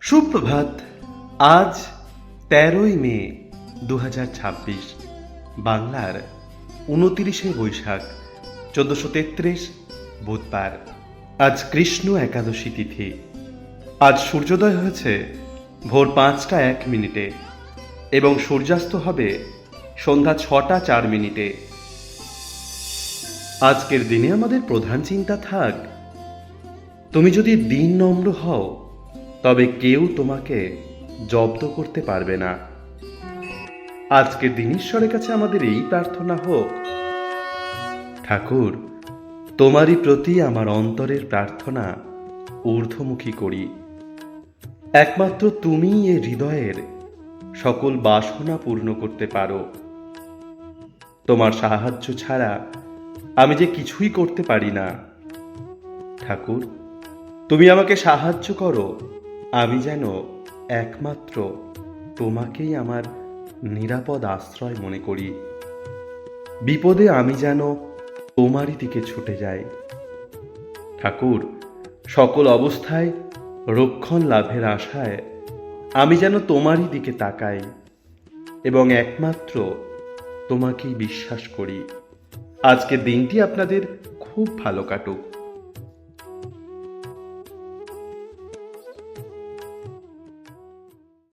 সুপ্রভাত। আজ ১৩ই মে ২০২৬, বাংলার ২৯শে বৈশাখ ১৪৩৩ বুধবার। আজ কৃষ্ণ একাদশী তিথি। আজ সূর্যোদয় হয়েছে ভোর ৫টা ১ মিনিটে এবং সূর্যাস্ত হবে সন্ধ্যা ৬টা ৪ মিনিটে। আজকের দিনে আমাদের প্রধান চিন্তা থাক, তুমি যদি দীন নম্র হও তবে কেউ তোমাকে জব্দ করতে পারবে না। আজকের দিন ঈশ্বরের কাছে আমাদের এই প্রার্থনা হোক, ঠাকুর তোমারই প্রতি আমার অন্তরের প্রার্থনা ঊর্ধ্বমুখী করি। একমাত্র তুমি এ হৃদয়ের সকল বাসনা পূর্ণ করতে পারো। তোমার সাহায্য ছাড়া আমি যে কিছুই করতে পারি না। ঠাকুর তুমি আমাকে সাহায্য করো, আমি যেন একমাত্র তোমাকেই আমার নিরাপদ আশ্রয় মনে করি। বিপদে আমি যেন তোমারই দিকে ছুটে যাই। ঠাকুর সকল অবস্থায় রক্ষণ লাভের আশায় আমি যেন তোমারই দিকে তাকাই এবং একমাত্র তোমাকেই বিশ্বাস করি। আজকের দিনটি আপনাদের খুব ভালো কাটুক।